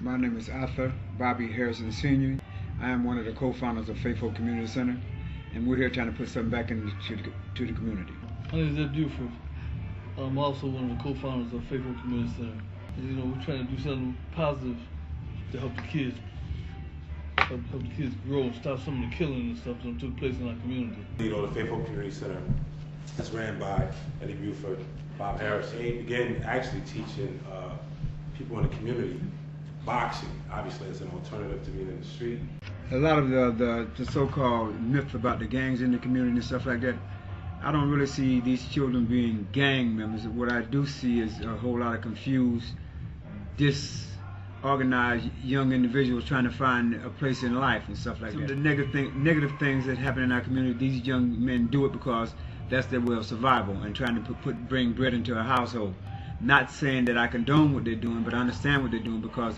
My name is Arthur Bobby Harrison Sr. I am one of the co-founders of Faith Hope Community Center, and we're here trying to put something back into the community. My name is Ed Buford. I'm also one of the co-founders of Faith Hope Community Center. And, we're trying to do something positive to help the kids, help the kids grow and stop some of the killing and stuff that took place in our community. The Faith Hope Community Center is ran by Eddie Buford, Bob Harris. They began actually teaching people in the community boxing, obviously as an alternative to being in the street. A lot of the so-called myth about the gangs in the community and stuff like that, I don't really see these children being gang members. What I do see is a whole lot of confused, disorganized young individuals trying to find a place in life and stuff like that. The negative things that happen in our community, these young men do it because that's their way of survival and trying to bring bread into a household. Not saying that I condone what they're doing, but I understand what they're doing because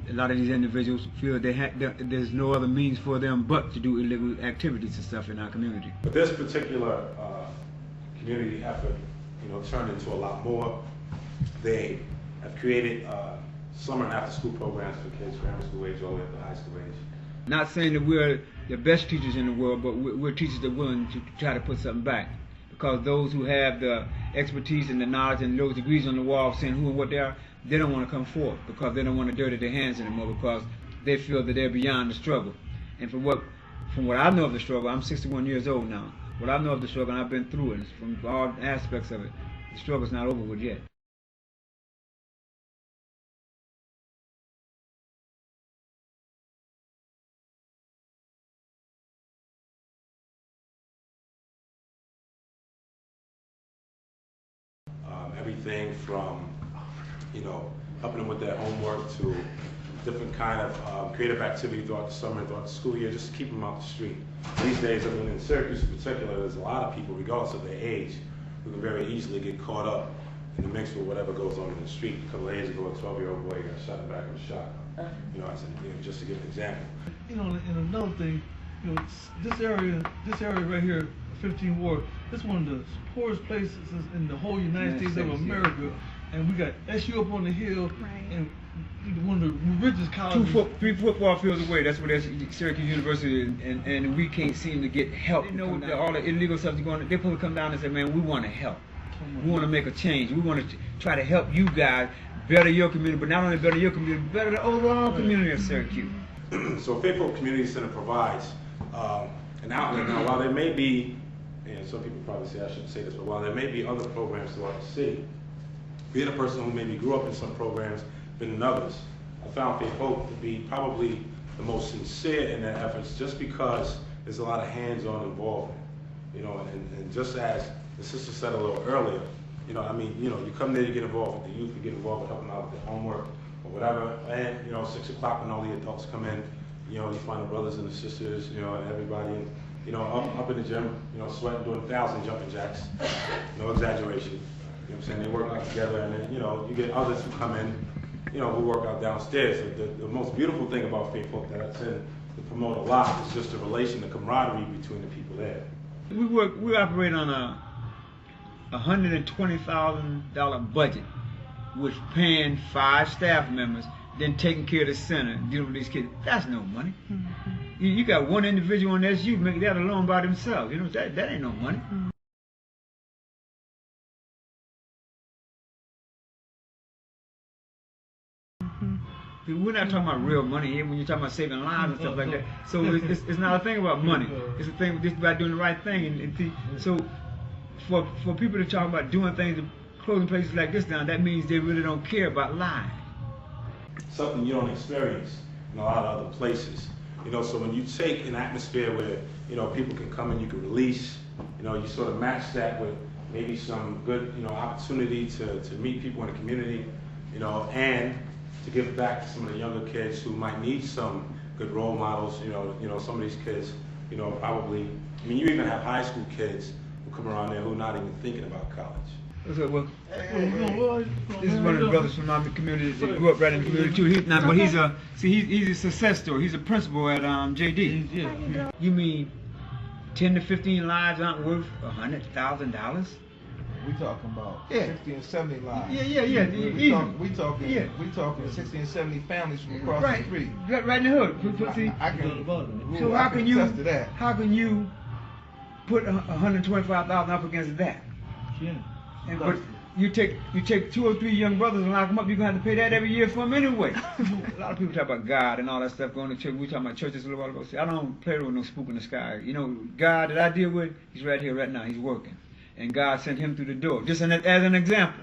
a lot of these individuals feel that there's no other means for them but to do illegal activities and stuff in our community. But this particular community effort, turned into a lot more. They have created summer and after school programs for kids, grammar school age all the way up to high school age. Not saying that we're the best teachers in the world, but we're teachers that are willing to try to put something back. Because those who have the expertise and the knowledge and those degrees on the wall saying who and what they are, they don't want to come forth because they don't want to dirty their hands anymore because they feel that they're beyond the struggle. And from what I know of the struggle, I'm 61 years old now. What I know of the struggle, and I've been through it, from all aspects of it, the struggle's not over with yet. Everything from, helping them with their homework to different kind of creative activity throughout the summer and throughout the school year, just to keep them out the street. These days, in Syracuse in particular, there's a lot of people, regardless of their age, who can very easily get caught up in the mix with whatever goes on in the street. A couple of days ago, a 12-year-old boy got shot in the back of a shotgun. Just to give an example. And another thing, this area right here, 15 Ward, this is one of the poorest places in the whole United States of America, and we got SU up on the hill, and one of the richest colleges. 3 football fields away, that's where Syracuse University is, and we can't seem to get help. They know that all the illegal stuff is going on. They're supposed to come down and say, man, we want to help. We want to make a change. We want to try to help you guys better your community, but not only better your community, better the overall community of Syracuse. So Faith Hope Community Center provides an outlet. Now, while there may be, and some people probably say I shouldn't say this, but while there may be other programs throughout the city, being a person who maybe grew up in some programs, been in others, I found Faith Hope to be probably the most sincere in their efforts just because there's a lot of hands-on involvement. And just as the sister said a little earlier, you come there, you get involved with the youth, you get involved with helping out with their homework or whatever, and 6 o'clock when all the adults come in, you find the brothers and the sisters, and everybody, up in the gym, sweating, doing 1,000 jumping jacks, no exaggeration. They work out together, and then, you get others who come in, who work out downstairs. The most beautiful thing about Faith Hope that I tend to promote a lot is just the relation, the camaraderie between the people there. We operate on a $120,000 budget, which paying 5 staff members, then taking care of the center, dealing with these kids. That's no money. You got one individual on SU make that alone by themselves. That ain't no money. We're not talking about real money here when you're talking about saving lives and stuff like that. So it's not a thing about money. It's a thing just about doing the right thing. So for people to talk about doing things, closing places like this down, that means they really don't care about lying. Something you don't experience in a lot of other places. So when you take an atmosphere where, people can come and you can release, you sort of match that with maybe some good, opportunity to meet people in the community, and to give back to some of the younger kids who might need some good role models. Some of these kids, probably, you even have high school kids who come around there who are not even thinking about college. So, this is one of the brothers from my community that grew up right in the community too. He's a success story. He's a principal at JD. You mean 10 to 15 lives aren't worth $100,000? We talking about Yeah. 60 and 70 lives. Yeah. We talking Yeah. 60 and 70 families from across Right, the street. right in the hood. See, I can. so I how can you attest to that? how can you put 125,000 up against that? Yeah. And but you take 2 or 3 young brothers and lock them up, you're gonna have to pay that every year for them anyway. A lot of people talk about God and all that stuff going to church. We talking about churches a little while ago. See, I don't play with no spook in the sky. You know, God that I deal with, he's right here, right now. He's working, and God sent him through the door. Just as an example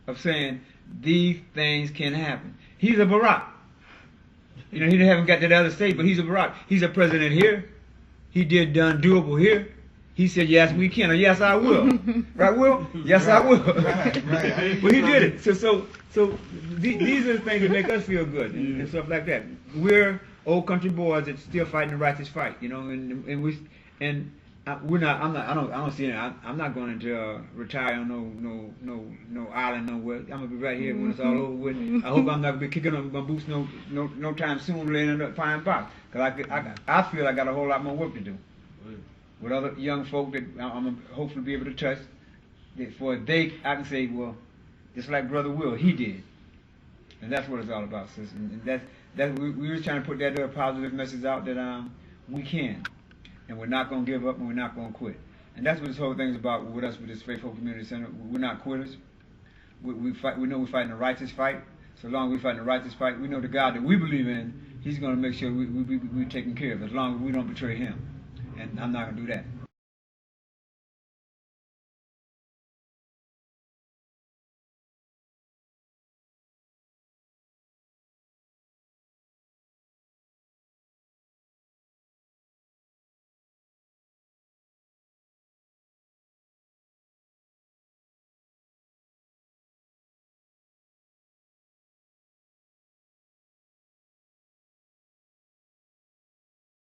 of saying these things can happen. He's a Barack. You know, he haven't got to the other state, but he's a Barack. He's a president here. He done doable here. He said, yes, we can, or yes, I will. Right, Will? Yes, I will. Right. But he did it. So these are the things that make us feel good and stuff like that. We're old country boys that still fighting the righteous fight, you know, we're not. I don't see it. I'm not going to retire on no island nowhere. I'm gonna be right here when it's all over with. I hope I'm not gonna be kicking up my boots no time soon, laying in the fine box. Cause I feel I got a whole lot more work to do with other young folk that I'm gonna hopefully be able to touch. For I can say, well, just like Brother Will, he did, and that's what it's all about, sis. And that's we were trying to put that positive message out that we can. And we're not going to give up, and we're not going to quit. And that's what this whole thing is about with us, with this Faith Hope Community Center. We're not quitters. We fight. We know we're fighting a righteous fight. So long as we're fighting a righteous fight, we know the God that we believe in, he's going to make sure we're taken care of, as long as we don't betray him. And I'm not going to do that.